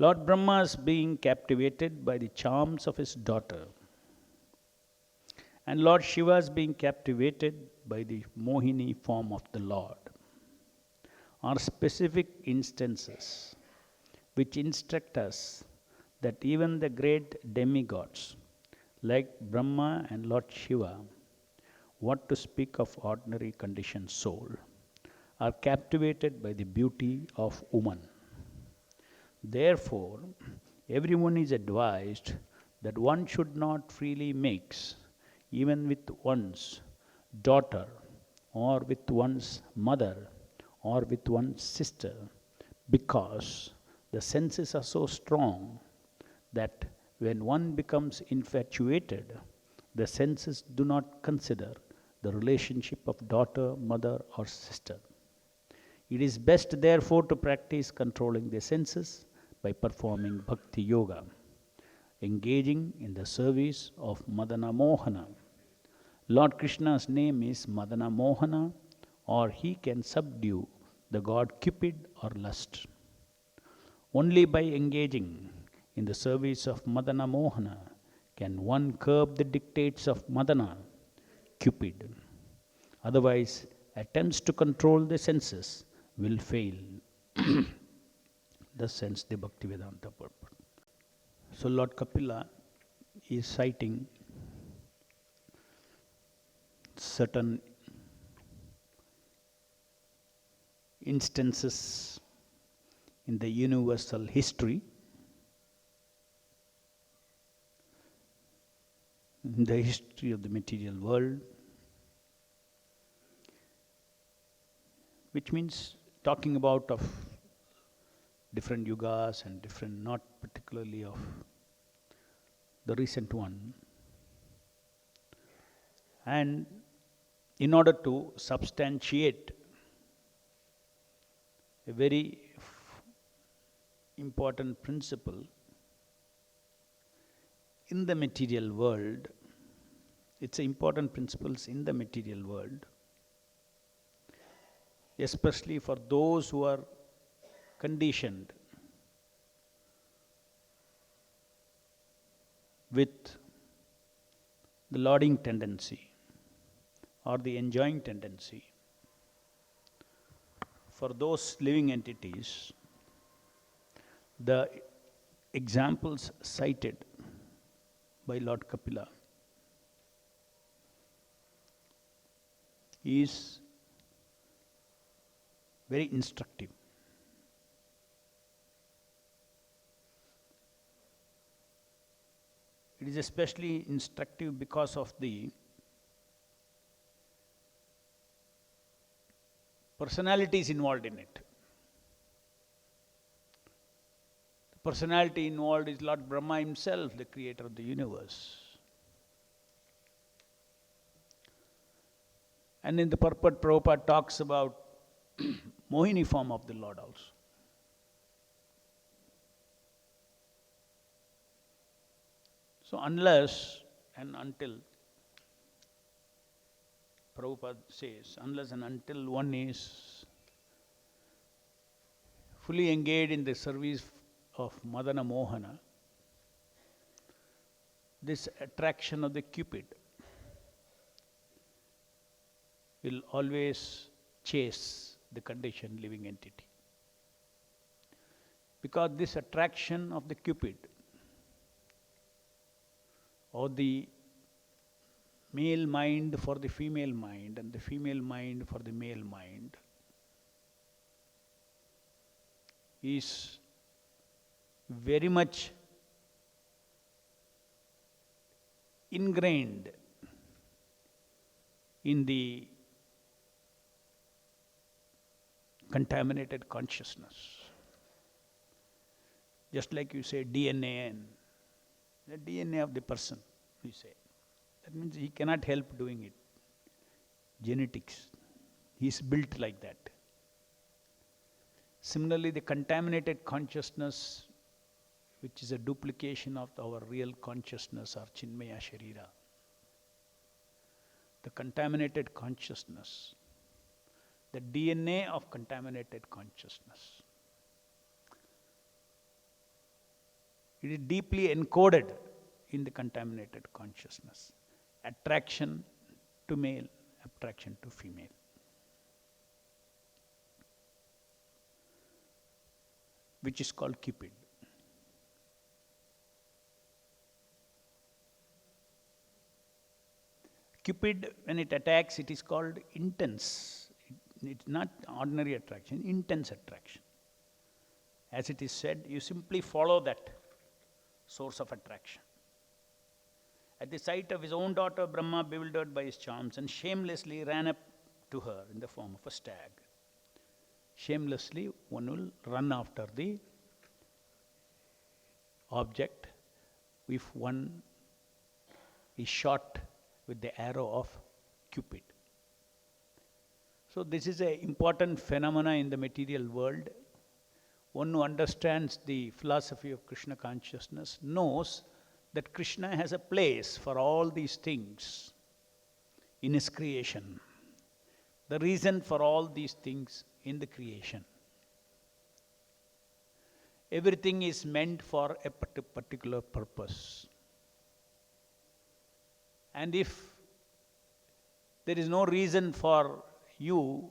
Lord Brahma is being captivated by the charms of his daughter, and Lord Shiva is being captivated by the Mohini form of the Lord, are specific instances which instruct us that even the great demigods like Brahma and Lord Shiva, what to speak of ordinary conditioned soul, are captivated by the beauty of woman. Therefore, everyone is advised that one should not freely mix even with one's daughter or with one's mother or with one's sister, because the senses are so strong that when one becomes infatuated, the senses do not consider the relationship of daughter, mother, or sister. It is best, therefore, to practice controlling the senses by performing bhakti yoga, engaging in the service of Madana Mohana. Lord Krishna's name is Madana Mohana, or he can subdue the god Cupid or lust. Only by engaging in the service of Madana Mohana can one curb the dictates of Madana, Cupid. Otherwise, attempts to control the senses will fail. Thus ends the Bhaktivedanta purport. So Lord Kapila is citing certain instances in the universal history, in the history of the material world, which means talking about of different yugas and different, not particularly of the recent one. And in order to substantiate a very important principle in the material world, it's important principles in the material world, especially for those who are conditioned with the lauding tendency or the enjoying tendency. For those living entities, the examples cited by Lord Kapila is very instructive. It is especially instructive because of the personalities involved in it. The personality involved is Lord Brahma himself, the creator of the universe. And in the purport, Prabhupada talks about Mohini form of the Lord also. So unless and until, Prabhupada says, unless and until one is fully engaged in the service of Madana Mohana, this attraction of the Cupid will always chase the conditioned living entity. Because this attraction of the Cupid or the male mind for the female mind and the female mind for the male mind is very much ingrained in the contaminated consciousness. Just like you say DNA and the DNA of the person, we say. That means he cannot help doing it. Genetics. He is built like that. Similarly, the contaminated consciousness, which is a duplication of our real consciousness or Chinmaya Sharira. The contaminated consciousness, the DNA of contaminated consciousness It is deeply encoded in the contaminated consciousness. Attraction to male, attraction to female. Which is called Cupid. Cupid, when it attacks, it is called intense. It's not ordinary attraction, intense attraction. As it is said, you simply follow that source of attraction. At the sight of his own daughter, Brahma, bewildered by his charms, and shamelessly ran up to her in the form of a stag. Shamelessly, one will run after the object if one is shot with the arrow of Cupid. So this is an important phenomena in the material world. One who understands the philosophy of Krishna consciousness knows that Krishna has a place for all these things in his creation. The reason for all these things in the creation. Everything is meant for a particular purpose. And if there is no reason for you,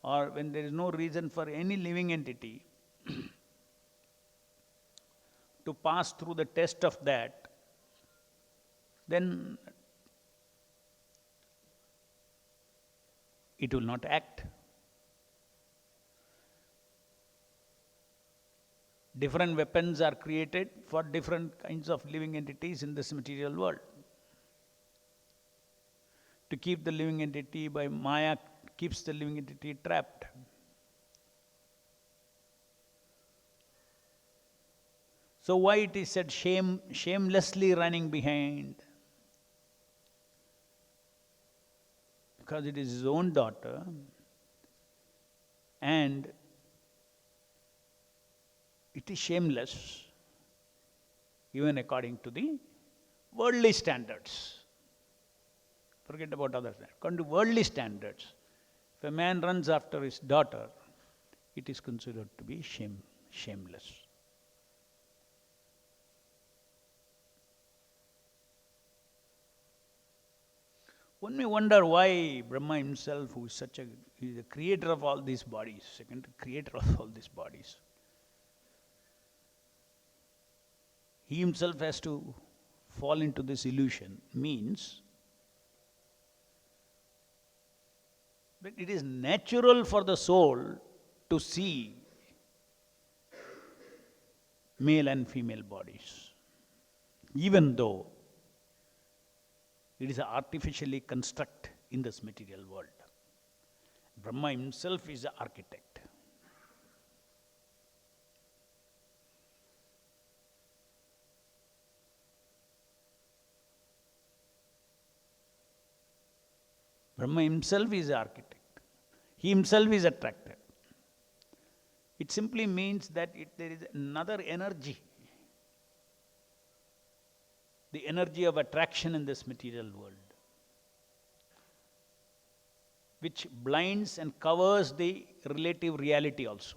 or when there is no reason for any living entity to pass through the test of that, then it will not act. Different weapons are created for different kinds of living entities in this material world. To keep the living entity by Maya keeps the living entity trapped. So why it is said shamelessly running behind? Because it is his own daughter, and it is shameless even according to the worldly standards. Forget about others. According to worldly standards, if a man runs after his daughter, it is considered to be shameless. One may wonder why Brahma himself, who is the creator of all these bodies, second creator of all these bodies, he himself has to fall into this illusion, means that it is natural for the soul to see male and female bodies, even though it is artificially constructed in this material world. Brahma himself is the architect. Brahma himself is the architect. He himself is attracted. It simply means that there is another energy, the energy of attraction in this material world, which blinds and covers the relative reality also.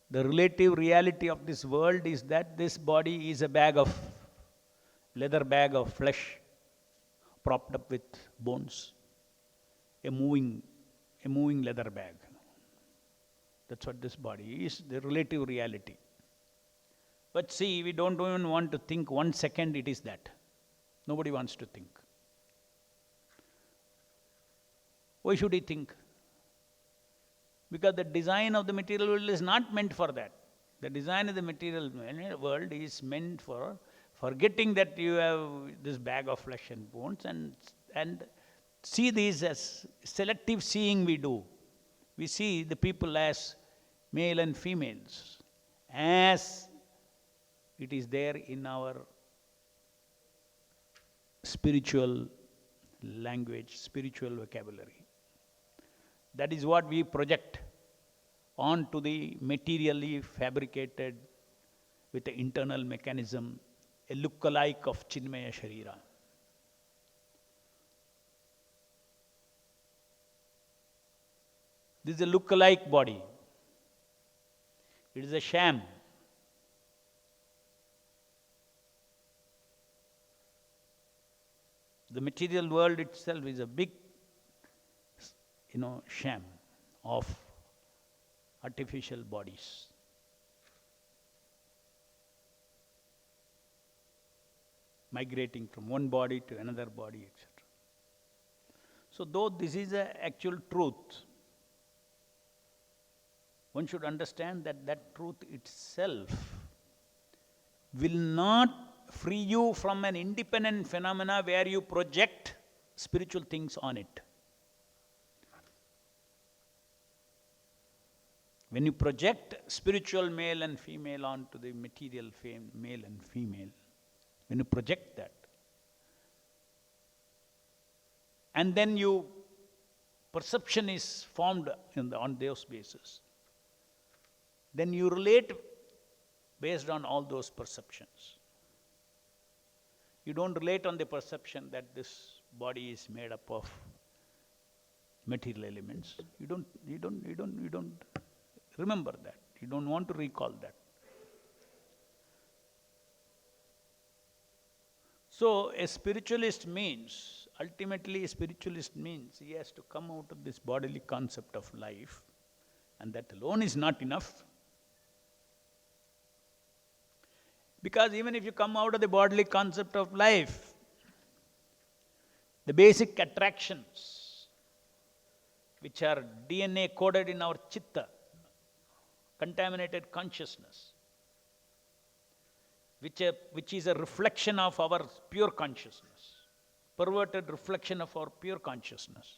The relative reality of this world is that this body is a leather bag of flesh propped up with bones, a moving leather bag. That's what this body is, the relative reality. But see, we don't even want to think 1 second it is that. Nobody wants to think. Why should he think? Because the design of the material world is not meant for that. The design of the material world is meant for forgetting that you have this bag of flesh and bones, and see these as selective seeing we do. We see the people as male and females, as it is there in our spiritual language, spiritual vocabulary. That is what we project onto the materially fabricated with the internal mechanism, a look-alike of Chinmaya Sharira. This is a look-alike body. It is a sham. The material world itself is a big, sham of artificial bodies. Migrating from one body to another body, etc. So though this is an actual truth, one should understand that that truth itself will not free you from an independent phenomena where you project spiritual things on it. When you project spiritual male and female onto the material male and female, when you project that, and then perception is formed on those bases, then you relate based on all those perceptions. You don't relate on the perception that this body is made up of material elements. You don't remember that. You don't want to recall that. So a spiritualist means, ultimately a spiritualist means he has to come out of this bodily concept of life, and that alone is not enough. Because even if you come out of the bodily concept of life, the basic attractions which are DNA coded in our chitta, contaminated consciousness, which is a reflection of our pure consciousness, perverted reflection of our pure consciousness.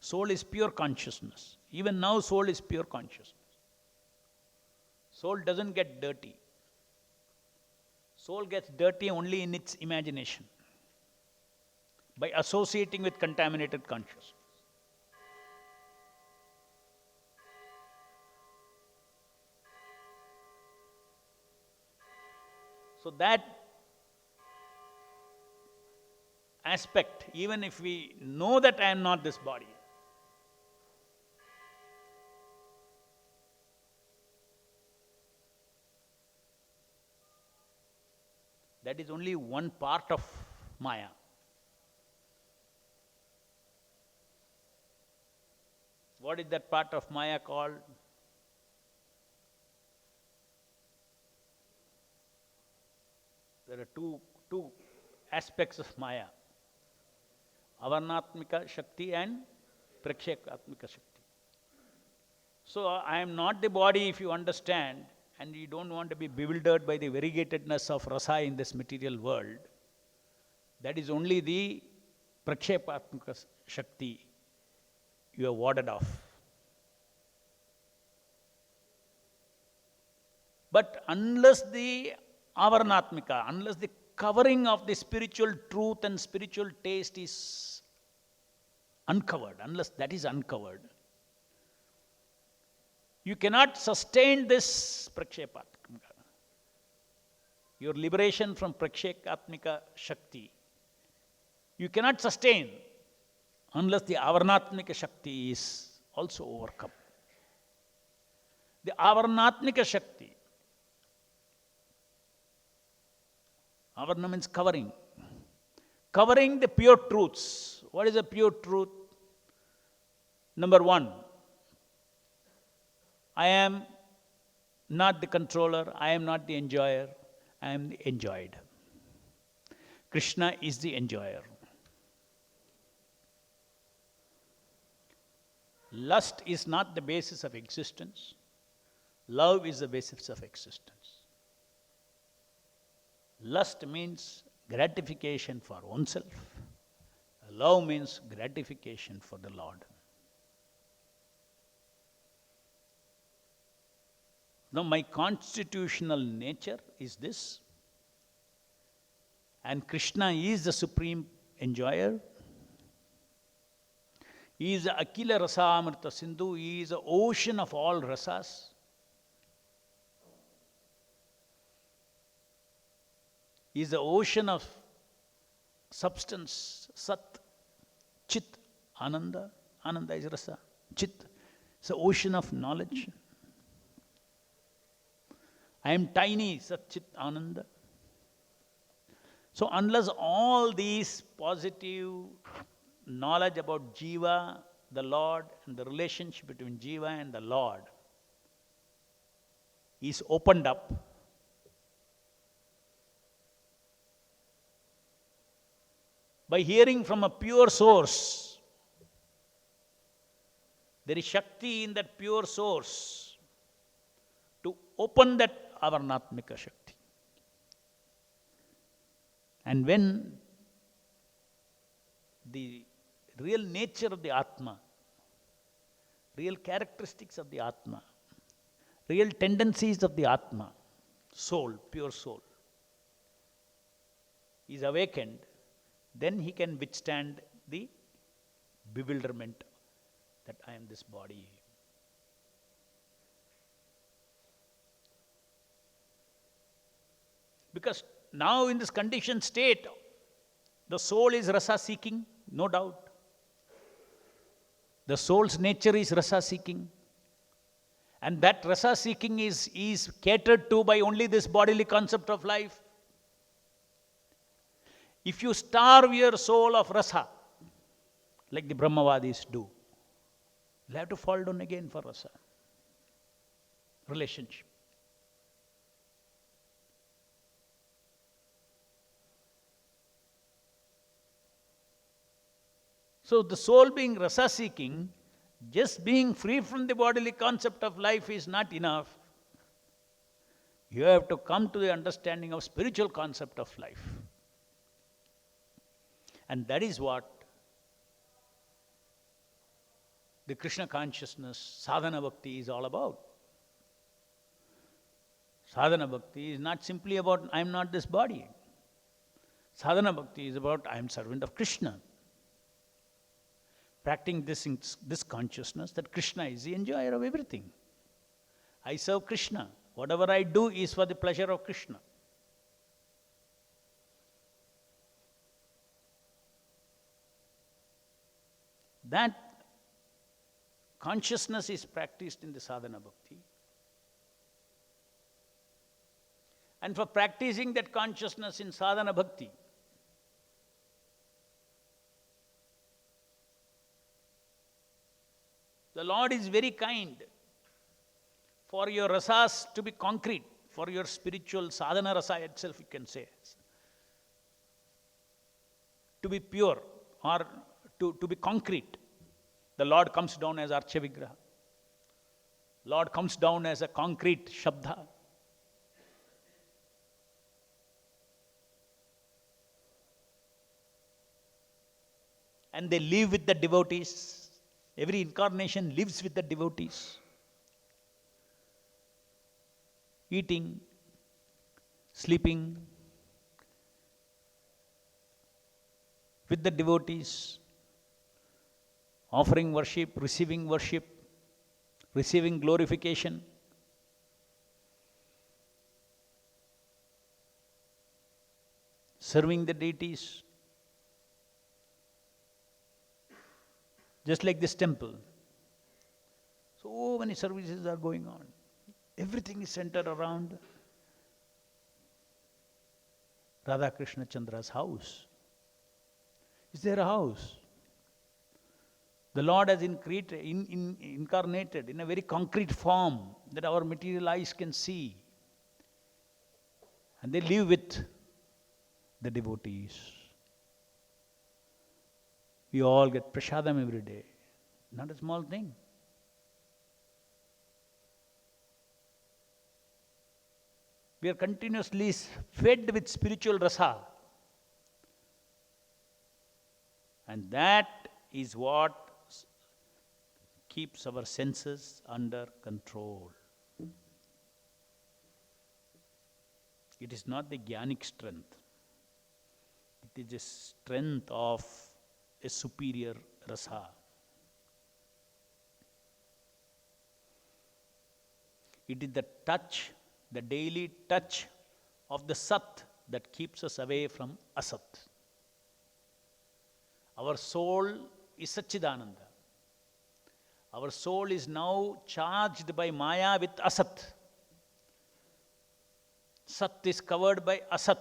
Soul is pure consciousness. Even now soul is pure consciousness. Soul doesn't get dirty. Soul gets dirty only in its imagination, by associating with contaminated consciousness. So that aspect, even if we know that I am not this body, that is only one part of Maya. What is that part of Maya called? There are two aspects of Maya: Avarnatmika Shakti and Prakshekatmika Shakti. So I am not the body, if you understand, and you don't want to be bewildered by the variegatedness of rasa in this material world. That is only the Prakshekatmika Shakti you have warded off. But unless the Avarnatmika, unless the covering of the spiritual truth and spiritual taste is uncovered, unless that is uncovered, you cannot sustain this Prakshekatmika. Your liberation from Prakshekatmika Shakti, you cannot sustain unless the Avarnatmika Shakti is also overcome. The Avarnatmika Shakti, Avarna means covering. Covering the pure truths. What is a pure truth? Number one, I am not the controller, I am not the enjoyer, I am the enjoyed. Krishna is the enjoyer. Lust is not the basis of existence. Love is the basis of existence. Lust means gratification for oneself. Love means gratification for the Lord. Now, my constitutional nature is this, and Krishna is the supreme enjoyer. He is the Akila Rasa Amrita Sindhu. He is the ocean of all rasas. He is the ocean of substance, Sat, Chit, Ananda. Ananda is rasa. Chit is the ocean of knowledge. I am tiny, Sat, Chit, Ananda. So unless all these positive knowledge about Jiva, the Lord, and the relationship between Jiva and the Lord is opened up, by hearing from a pure source, there is Shakti in that pure source to open that Avarnatmika Shakti. And when the real nature of the Atma, real characteristics of the Atma, real tendencies of the Atma, soul, pure soul, is awakened, then he can withstand the bewilderment that I am this body. Because now in this conditioned state, the soul is rasa seeking, no doubt. The soul's nature is rasa seeking. And that rasa seeking is catered to by only this bodily concept of life. If you starve your soul of rasa, like the Brahmavadis do, you'll have to fall down again for rasa. Relationship. So the soul being rasa seeking, just being free from the bodily concept of life is not enough. You have to come to the understanding of spiritual concept of life. And that is what the Krishna consciousness, sadhana bhakti is all about. Sadhana bhakti is not simply about I am not this body. Sadhana bhakti is about I am servant of Krishna. Practicing this consciousness that Krishna is the enjoyer of everything. I serve Krishna. Whatever I do is for the pleasure of Krishna. That consciousness is practiced in the sadhana bhakti. And for practicing that consciousness in sadhana bhakti, the Lord is very kind. For your rasas to be concrete, for your spiritual sadhana rasa itself, you can say, to be pure or to be concrete, the Lord comes down as Archa Vigraha. Lord comes down as a concrete Shabda. And they live with the devotees. Every incarnation lives with the devotees. Eating, sleeping with the devotees, offering worship, receiving glorification. Serving the deities. Just like this temple. So many services are going on. Everything is centered around Radha Krishna Chandra's house. Is there a house? The Lord has incarnated in a very concrete form that our material eyes can see. And they live with the devotees. We all get prasadam every day. Not a small thing. We are continuously fed with spiritual rasa. And that is what keeps our senses under control. It is not the jnanic strength. It is the strength of a superior rasa. It is the touch, the daily touch of the Sat that keeps us away from Asat. Our soul is Satchidananda. Our soul is now charged by Maya with Asat. Sat is covered by Asat.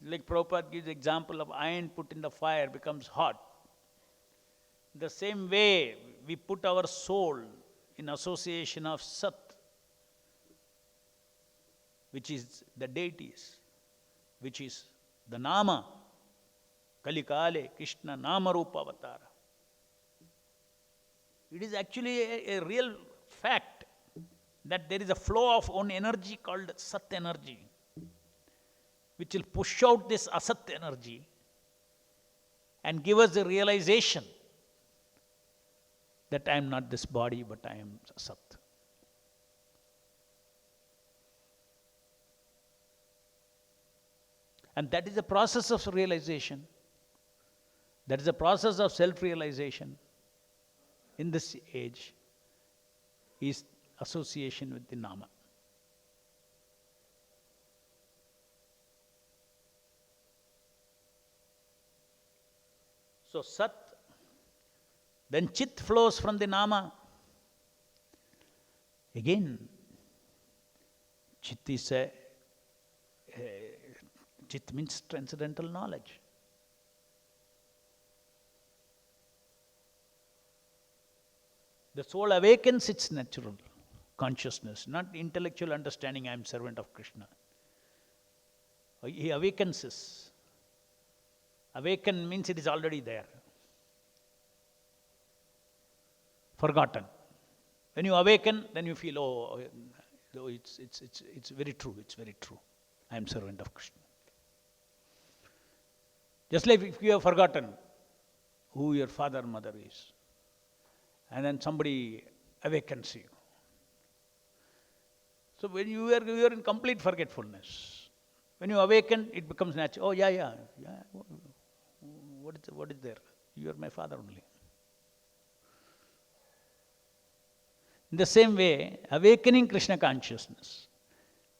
Like Prabhupada gives example of iron put in the fire becomes hot. The same way we put our soul in association of Sat, which is the deities, which is the Nama, Kalikale, Krishna, Nama Rupa Avatara. It is actually a real fact that there is a flow of one energy called Sat energy, which will push out this Asat energy and give us the realization that I am not this body, but I am Sat. And that is the process of realization. That is the process of self-realization in this age, is association with the Nama. So Sat, then Chit flows from the Nama. Again, Chit is Chit means transcendental knowledge. The soul awakens its natural consciousness, not intellectual understanding, I am servant of Krishna. He awakens us. Awaken means it is already there. Forgotten. When you awaken, then you feel, oh, it's very true, it's very true. I am servant of Krishna. Just like if you have forgotten who your father, mother is, and then somebody awakens you. So when you are in complete forgetfulness, when you awaken, it becomes natural. Oh, yeah. What is there? You are my father only. In the same way, awakening Krishna consciousness.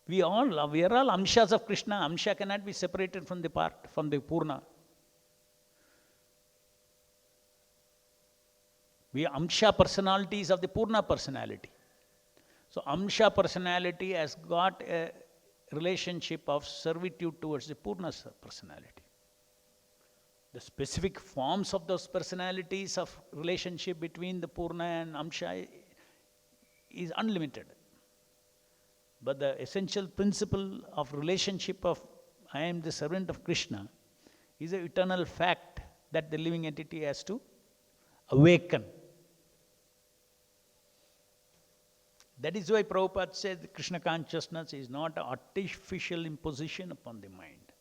We are all amshas of Krishna. Amsha cannot be separated from the part, from the Purna. We are Amsha personalities of the Purna personality. So Amsha personality has got a relationship of servitude towards the Purna personality. The specific forms of those personalities of relationship between the Purna and Amsha is unlimited. But the essential principle of relationship of I am the servant of Krishna is an eternal fact that the living entity has to awaken. That is why Prabhupada says Krishna consciousness is not an artificial imposition upon the mind.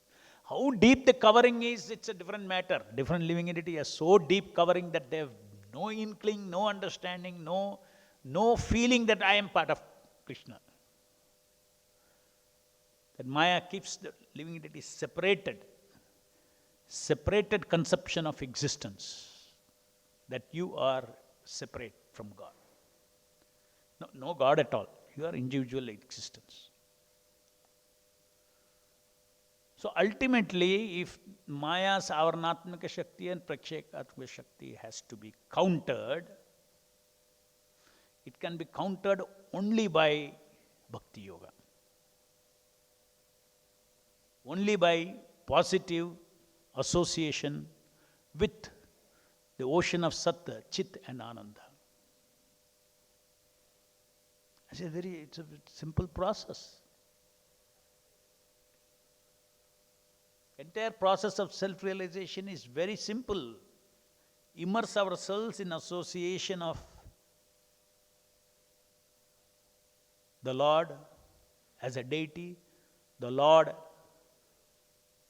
How deep the covering is, it's a different matter. Different living entity has so deep covering that they have no inkling, no understanding, no feeling that I am part of Krishna. That Maya keeps the living entity separated conception of existence, that you are separate from God. No God at all. You are individual existence. So ultimately, if Maya's Avarnatmaka Shakti and Prakshekatmaka Shakti has to be countered, it can be countered only by Bhakti Yoga. Only by positive association with the ocean of Sattva, Chit and Ananda. It's a simple process. Entire process of self-realization is very simple. Immerse ourselves in association of the Lord as a deity, the Lord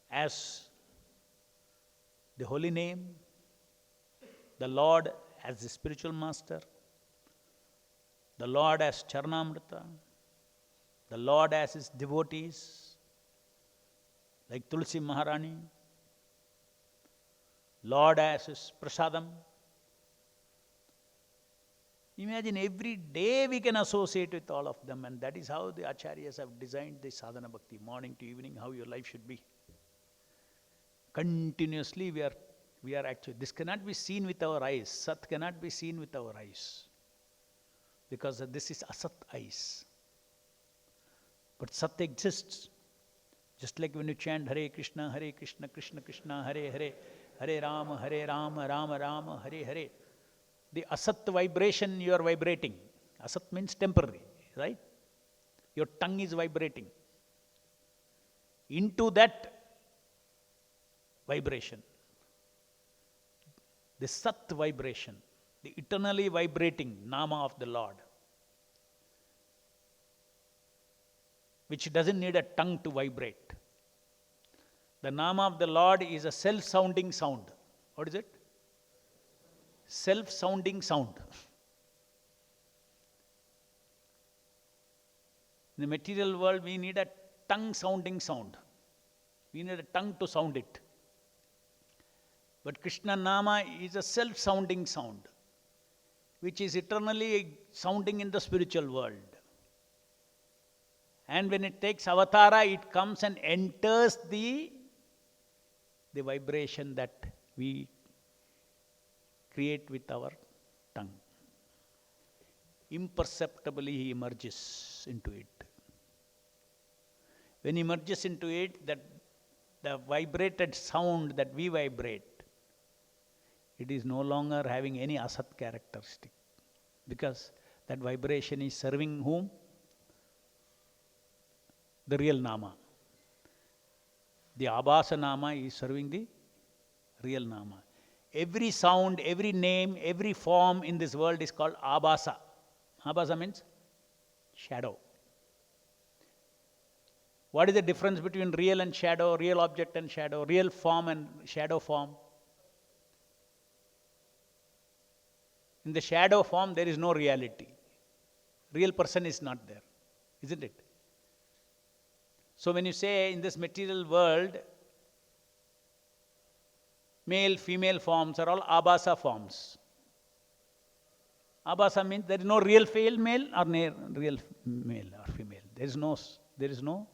as the holy name, the Lord as the spiritual master, the Lord as Charnamrita, the Lord as his devotees, like Tulsi Maharani, Lord as his prasadam. Imagine every day we can associate with all of them, and that is how the acharyas have designed the sadhana bhakti, morning to evening, how your life should be. Continuously we are actually, this cannot be seen with our eyes. Sat cannot be seen with our eyes, because this is asat eyes. But Sat exists. Just like when you chant Hare Krishna, Krishna Krishna, Hare Hare, Hare Rama, Rama Rama, Hare Hare. The asat vibration you are vibrating. Asat means temporary, right? Your tongue is vibrating. Into that vibration, the sat vibration, the eternally vibrating Nama of the Lord, which doesn't need a tongue to vibrate. The Nama of the Lord is a self-sounding sound. What is it? Self-sounding sound. In the material world, we need a tongue-sounding sound. We need a tongue to sound it. But Krishna Nama is a self-sounding sound, which is eternally sounding in the spiritual world. And when it takes avatara, it comes and enters the vibration that we create with our tongue. Imperceptibly he emerges into it. When he emerges into it, that the vibrated sound that we vibrate, it is no longer having any asat characteristic, because that vibration is serving whom? The real Nama. The Abhasa Nama is serving the real Nama. Every sound, every name, every form in this world is called Abhasa. Abhasa means shadow. What is the difference between real and shadow, real object and shadow, real form and shadow form? In the shadow form, there is no reality. Real person is not there, isn't it? So when you say in this material world, male, female forms are all abhasa forms. Abhasa means there is no real male or real male or female. There is no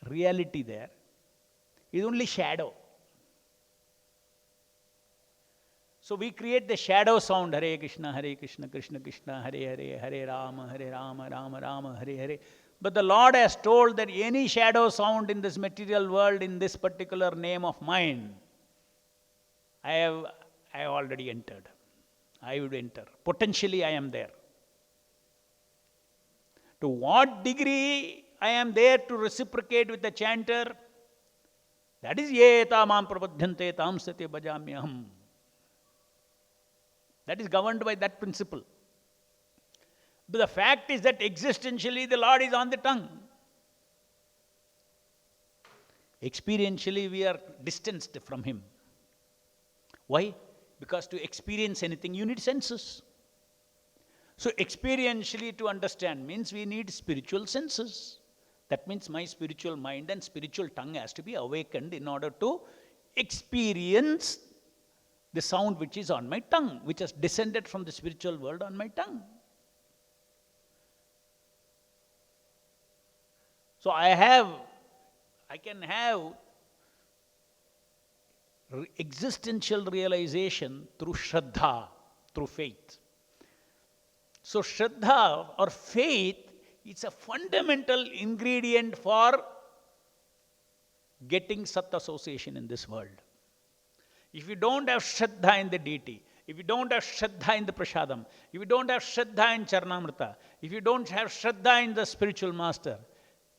reality there. It is only shadow. So we create the shadow sound, Hare Krishna, Krishna Krishna, Hare Hare, Hare Rama, Rama Rama, Hare Hare. But the Lord has told that any shadow sound in this material world, in this particular name of mine, I have already entered. I would enter. Potentially I am there. To what degree I am there to reciprocate with the chanter? That is yeta mam prabodhyante tam sate bhajamyaham. That is governed by that principle. But the fact is that existentially the Lord is on the tongue. Experientially we are distanced from Him. Why? Because to experience anything you need senses. So experientially to understand means we need spiritual senses. That means my spiritual mind and spiritual tongue has to be awakened in order to experience the sound which is on my tongue, which has descended from the spiritual world on my tongue. So I can have existential realization through Shraddha, through faith. So Shraddha or faith is a fundamental ingredient for getting Sat association in this world. If you don't have Shraddha in the deity, if you don't have Shraddha in the Prasadam, if you don't have Shraddha in Charnamrita, if you don't have Shraddha in the spiritual master,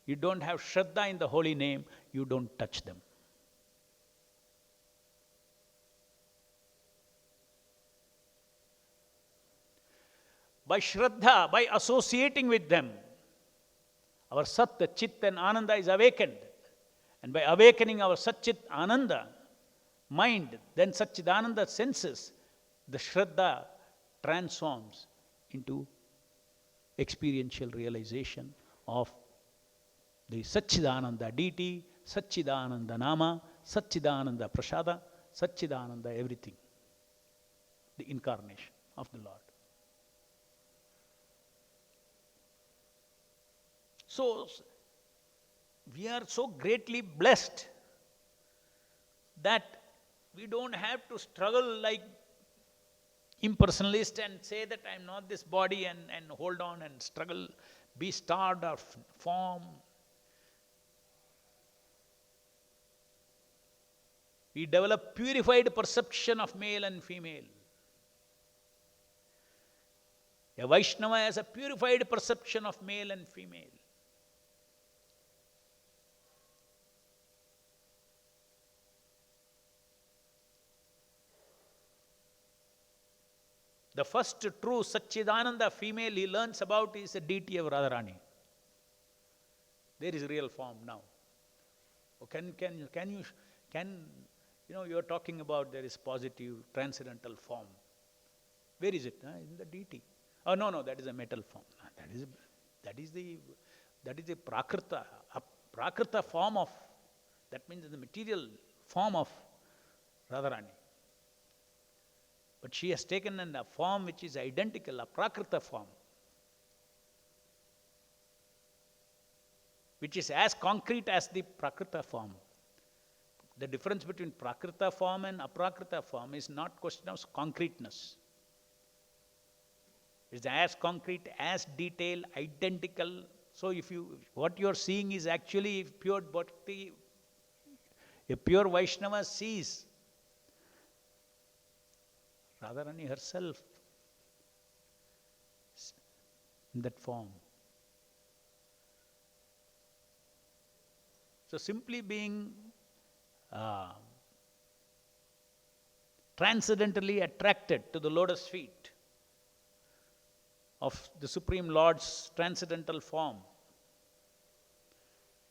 you don't have Shraddha in the holy name, you don't touch them. By Shraddha, by associating with them, our Sat, Chit and Ananda is awakened. And by awakening our Sat, Chit, Ananda, mind, then Satchidananda senses, the Shraddha transforms into experiential realization of the Satchidananda deity, Satchidananda Nama, Satchidananda Prasada, Satchidananda everything. The incarnation of the Lord. So, we are so greatly blessed that we don't have to struggle like impersonalist and say that I am not this body and hold on and struggle, be starved of form. We develop purified perception of male and female. A Vaishnava has a purified perception of male and female. The first true Satchidananda female he learns about is the deity of Radharani. There is real form now. You are talking about there is positive transcendental form. Where is it? In the deity. Oh no, that is a metal form. That is the prakrita, a prakrita form of, that means the material form of Radharani. But she has taken a form which is identical, a prakrita form, which is as concrete as the prakrita form. The difference between prakrita form and aprakrita form is not question of concreteness. It's as concrete, as detailed, identical. So what you are seeing is actually pure bhakti. A pure Vaishnava sees Radharani herself in that form. So simply being transcendentally attracted to the lotus feet of the Supreme Lord's transcendental form,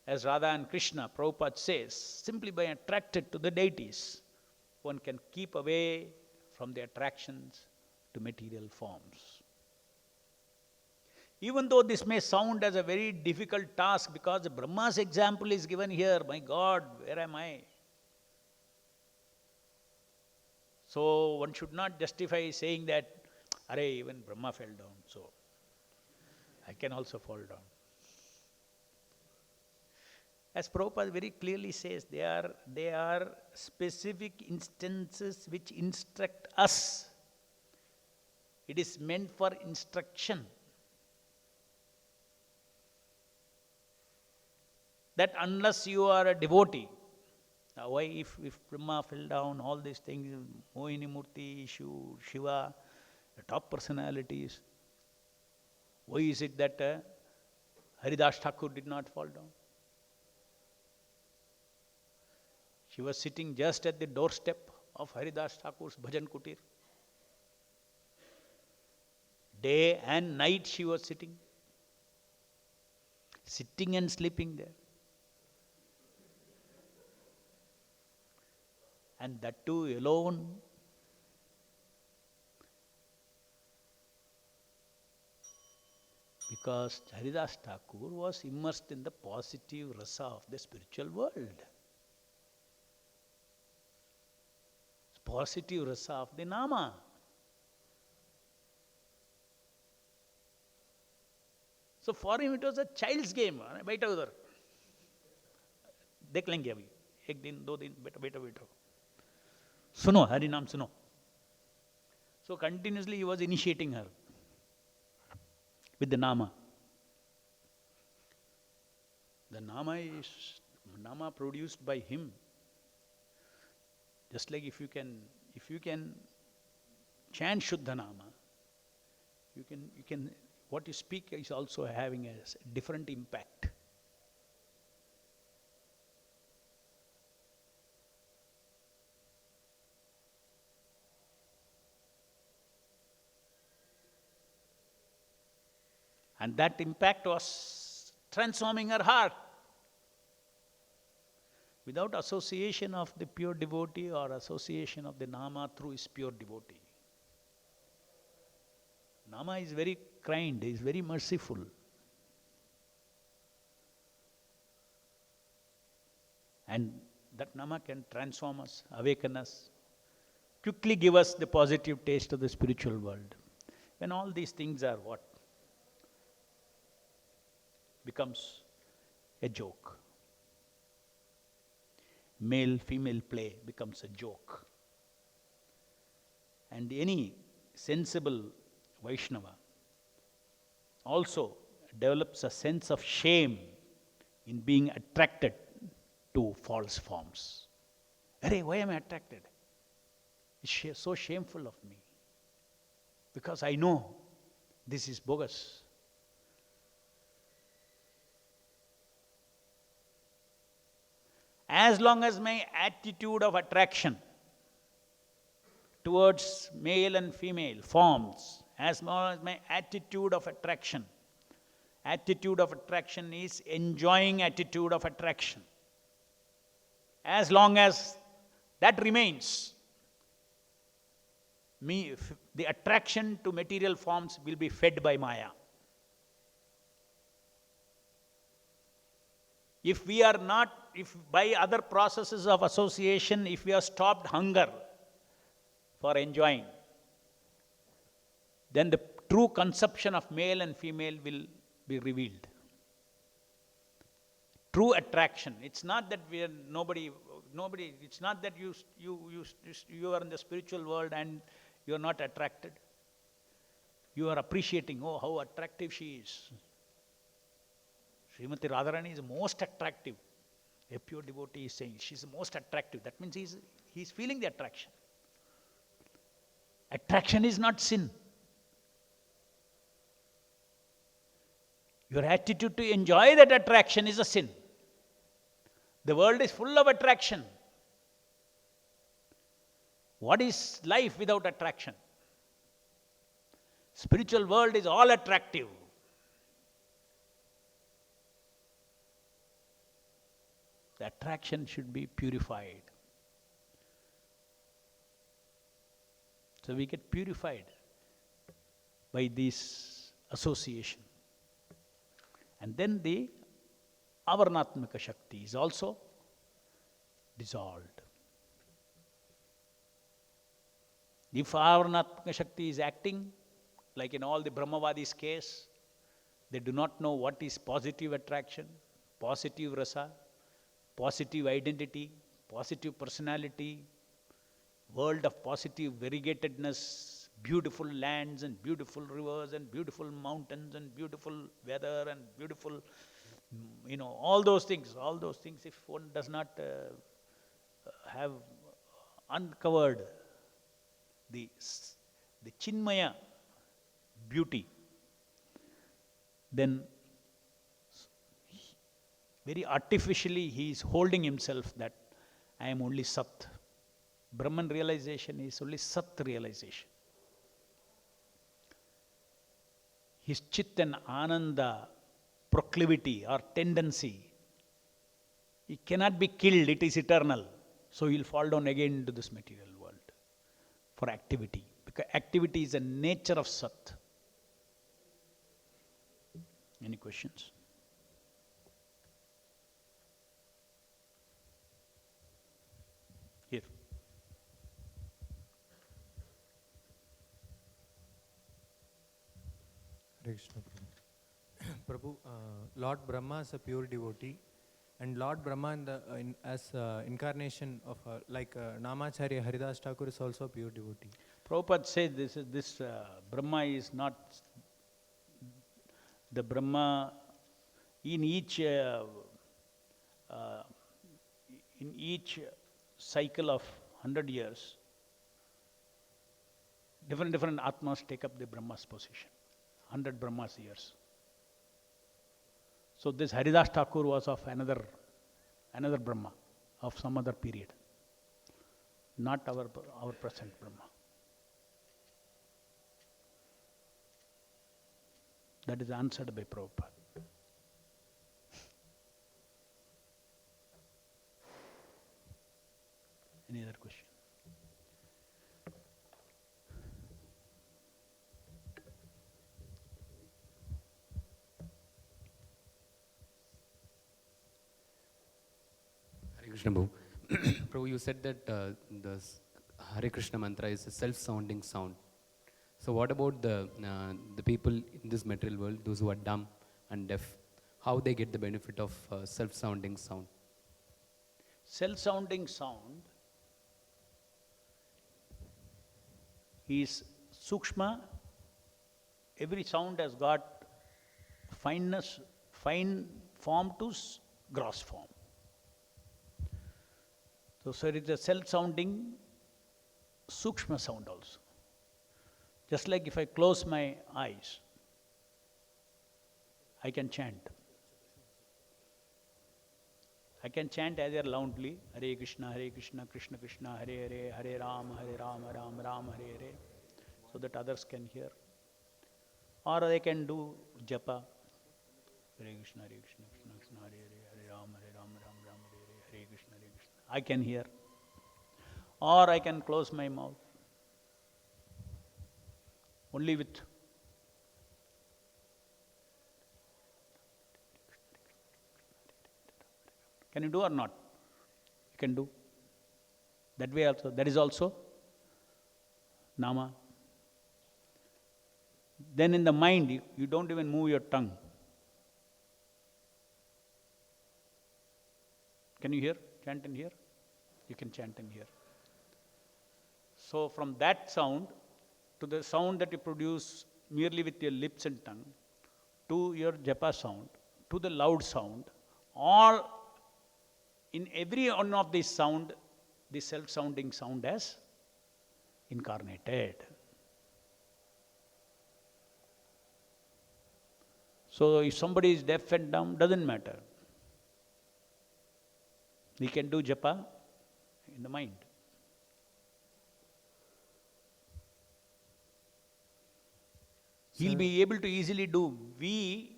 as Radha and Krishna, Prabhupada says, simply by attracted to the deities, one can keep away from the attractions to material forms. Even though this may sound as a very difficult task, because Brahma's example is given here, my God, where am I? So one should not justify saying that, Arey, even Brahma fell down, so I can also fall down. As Prabhupada very clearly says, they are specific instances which instruct us. It is meant for instruction. That unless you are a devotee, why if Brahma fell down, all these things, Mohini Murti issue, Shiva, the top personalities, why is it that Haridas Thakur did not fall down? She was sitting just at the doorstep of Haridas Thakur's Bhajan Kutir. Day and night she was sitting and sleeping there. And that too alone. Because Haridas Thakur was immersed in the positive rasa of the spiritual world. Positive rasa of the Nama. So for him it was a child's game. Baita udhar. Dekh lenge abhi. Ek din, do din, beta. Suno, Hari Naam suno. So continuously he was initiating her with the Nama. The Nama is Nama produced by him. Just like if you can chant Shuddha Nama, you can what you speak is also having a different impact. And that impact was transforming her heart. Without association of the pure devotee or association of the Nama through his pure devotee. Nama is very kind, is very merciful. And that Nama can transform us, awaken us, quickly give us the positive taste of the spiritual world. When all these things are what? Becomes a joke. Male-female play becomes a joke. And any sensible Vaishnava also develops a sense of shame in being attracted to false forms. Arey, why am I attracted? It's so shameful of me. Because I know this is bogus. As long as my attitude of attraction towards male and female forms, as long as my attitude of attraction is enjoying attitude of attraction, as long as that remains, the attraction to material forms will be fed by Maya. If we are not, if by other processes of association, if we have stopped hunger for enjoying, then the true conception of male and female will be revealed. True attraction. It's not that we are nobody. It's not that you are in the spiritual world and you are not attracted. You are appreciating, oh, how attractive she is. Srimati Radharani is most attractive. A pure devotee is saying she's the most attractive. That means he's feeling the attraction. Attraction is not sin. Your attitude to enjoy that attraction is a sin. The world is full of attraction. What is life without attraction? Spiritual world is all attractive. The attraction should be purified. So we get purified by this association. And then the Avarnatmaka Shakti is also dissolved. If Avarnatmaka Shakti is acting, like in all the Brahmavadis' case, they do not know what is positive attraction, positive rasa, positive identity, positive personality, world of positive variegatedness, beautiful lands and beautiful rivers and beautiful mountains and beautiful weather and beautiful, all those things, if one does not have uncovered the Chinmaya beauty, then very artificially he is holding himself that I am only Sat. Brahman realization is only Sat realization. His Chit and Ananda proclivity or tendency, it cannot be killed, it is eternal. So he will fall down again into this material world for activity. Because activity is the nature of Sat. Any questions? Here. Hare Krishna, Prabhu. Lord Brahma is a pure devotee, and Lord Brahma as incarnation of Namacharya Haridas Thakur is also a pure devotee. Prabhupada said this Brahma is not the Brahma in each cycle of 100 years. Different Atmas take up the Brahma's position. 100 Brahmas years. So this Haridas Thakur was of another Brahma, of some other period. Not our present Brahma. That is answered by Prabhupada. Any other question? Hare Krishna Prabhu. Prabhu, you said that the Hare Krishna mantra is a self-sounding sound. So what about the people in this material world, those who are dumb and deaf? How they get the benefit of self-sounding sound? Self-sounding sound is sukshma. Every sound has got fine form to gross form. So it is a self-sounding sukshma sound also. Just like if I close my eyes, I can chant. I can chant either loudly, Hare Krishna, Krishna Krishna, Hare Hare, Hare Rama, Ram Ram, Hare Hare, so that others can hear. Or I can do japa, Hare Krishna, Krishna Krishna, Hare Hare, Hare Rama, Ram Ram, Hare Hare, Hare Krishna, Krishna. I can hear. Or I can close my mouth. Only with can you do or not? You can do. That way also. That is also Nama. Then in the mind, you don't even move your tongue. Can you hear? Chant in here? You can chant in here. So from that sound to the sound that you produce merely with your lips and tongue, to your japa sound, to the loud sound, all in every one of these sound, the self-sounding sound has incarnated. So if somebody is deaf and dumb, doesn't matter. He can do japa in the mind. He'll be able to easily do. We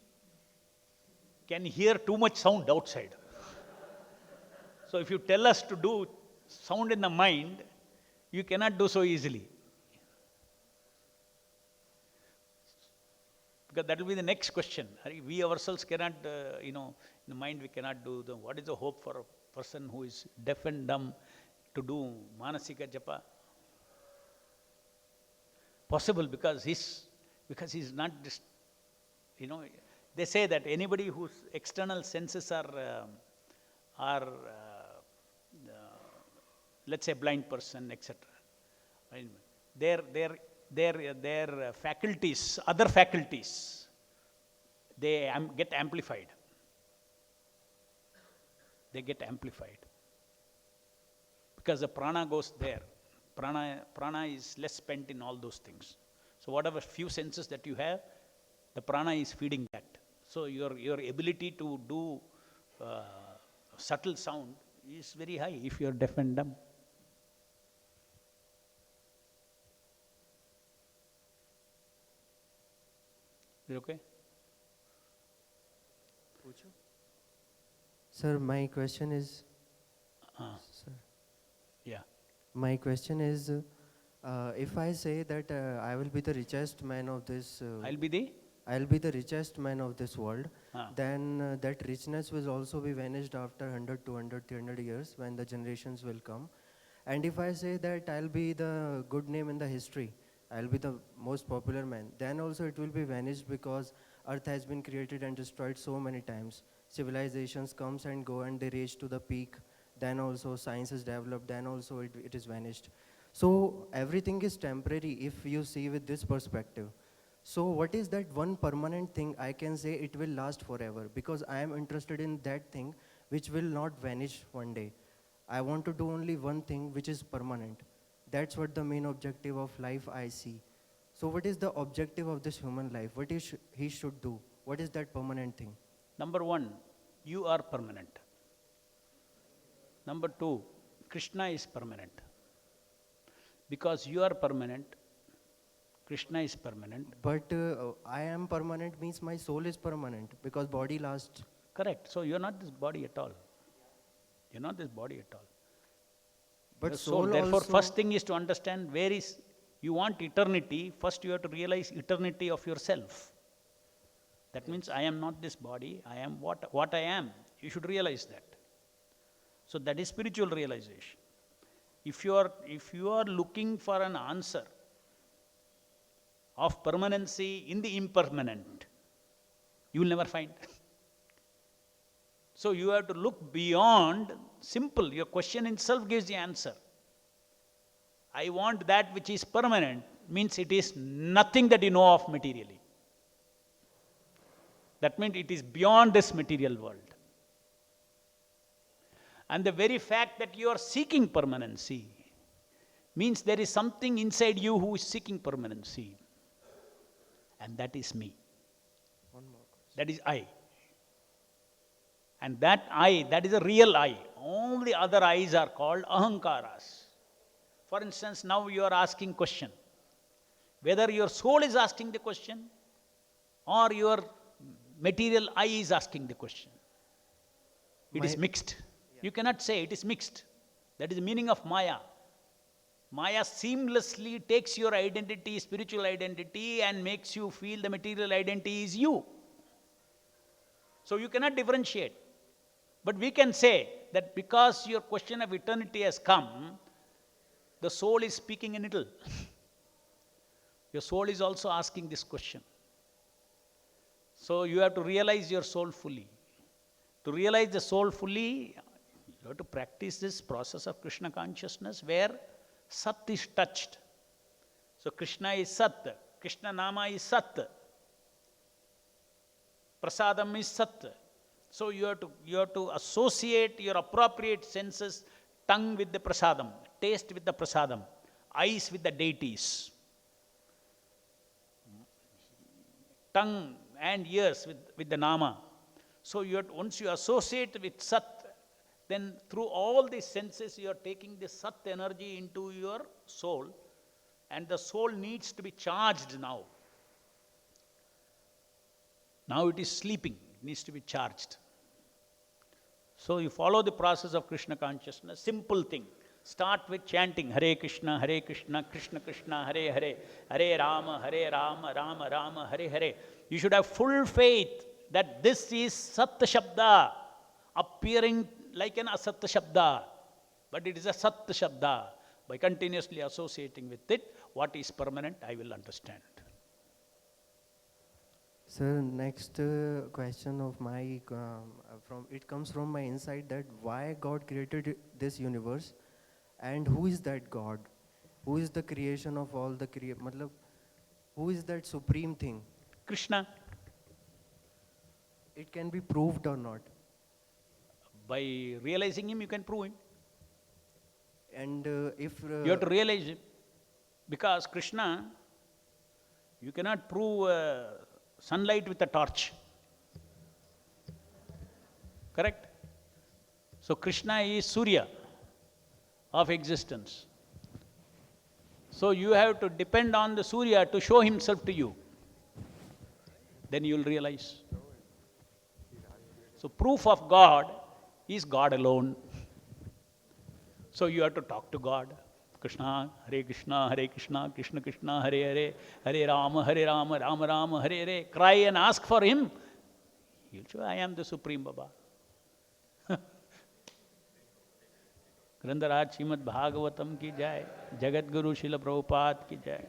can hear too much sound outside. So if you tell us to do sound in the mind, you cannot do so easily. Because that will be the next question. We ourselves cannot, in the mind we cannot do. What is the hope for a person who is deaf and dumb to do manasika japa? Possible because he's not just, they say that anybody whose external senses are let's say blind person, etc. Their faculties, other faculties, they get amplified. They get amplified. Because the prana goes there. Prana is less spent in all those things. So whatever few senses that you have, the prana is feeding that. So your ability to do subtle sound is very high if you are deaf and dumb. Is it okay? Sir, my question is. Sir. Yeah. My question is, if I say that I will be the richest man of this. I'll be the richest man of this world, then that richness will also be vanished after 100, 200, 300 years when the generations will come. And if I say that I'll be the good name in the history, I'll be the most popular man, then also it will be vanished because earth has been created and destroyed so many times. Civilizations comes and go and they reach to the peak. Then also science is developed, then also it is vanished. So everything is temporary if you see with this perspective. So what is that one permanent thing I can say it will last forever? Because I am interested in that thing which will not vanish one day. I want to do only one thing which is permanent. That's what the main objective of life I see. So what is the objective of this human life? What he should do? What is that permanent thing? Number one, you are permanent. Number two, Krishna is permanent. Because you are permanent, Krishna is permanent. But I am permanent means my soul is permanent because body lasts. Correct. So you are not this body at all. You are not this body at all. But soul. Therefore, first thing is to understand where is, you want eternity, first you have to realize eternity of yourself. That means I am not this body, I am what I am. You should realize that. So that is spiritual realization. If you are looking for an answer of permanency in the impermanent, you will never find. So you have to look beyond, simple, your question itself gives the answer. I want that which is permanent, means it is nothing that you know of materially. That means it is beyond this material world. And the very fact that you are seeking permanency means there is something inside you who is seeking permanency. And that is me. That is I. And that I, that is a real I. All the other I's are called ahankaras. For instance, now you are asking question. Whether your soul is asking the question or your material I is asking the question. It is mixed. You cannot say it is mixed. That is the meaning of Maya. Maya seamlessly takes your identity, spiritual identity, and makes you feel the material identity is you. So you cannot differentiate. But we can say that because your question of eternity has come, the soul is speaking a little. Your soul is also asking this question. So you have to realize your soul fully. To realize the soul fully, you have to practice this process of Krishna consciousness where Sat is touched. So Krishna is Sat, Krishna Nama is Sat, Prasadam is Sat. So you have to associate your appropriate senses, tongue with the Prasadam, taste with the Prasadam, eyes with the deities, tongue and ears with the Nama. So once you associate with Sat, then through all these senses you are taking the Sat energy into your soul, and the soul needs to be charged now. Now it is sleeping, it needs to be charged. So you follow the process of Krishna consciousness, simple thing. Start with chanting Hare Krishna, Krishna Krishna, Hare Hare, Hare Rama, Rama Rama, Hare Hare. You should have full faith that this is Sat Shabda, appearing like an Asat Shabda, but it is a Sat Shabda. By continuously associating with it, what is permanent, I will understand. Sir, next question of my, it comes from my inside, that why God created this universe, and who is that God? Who is the creation of all the who is that supreme thing? Krishna. It can be proved or not? By realizing him, you can prove him. And if... you have to realize him. Because Krishna, you cannot prove sunlight with a torch. Correct? So Krishna is Surya of existence. So you have to depend on the Surya to show himself to you. Then you will realize. So proof of God is God alone. So you have to talk to God. Krishna, Krishna, Krishna Krishna, Hare Hare, Hare Rama, Rama Rama, Hare Hare. Cry and ask for him. He'll say, I am the Supreme Baba. ग्रंथराज Shrimad Bhagavatam की जय, जगत गुरु शिल प्रभुपाद की जय.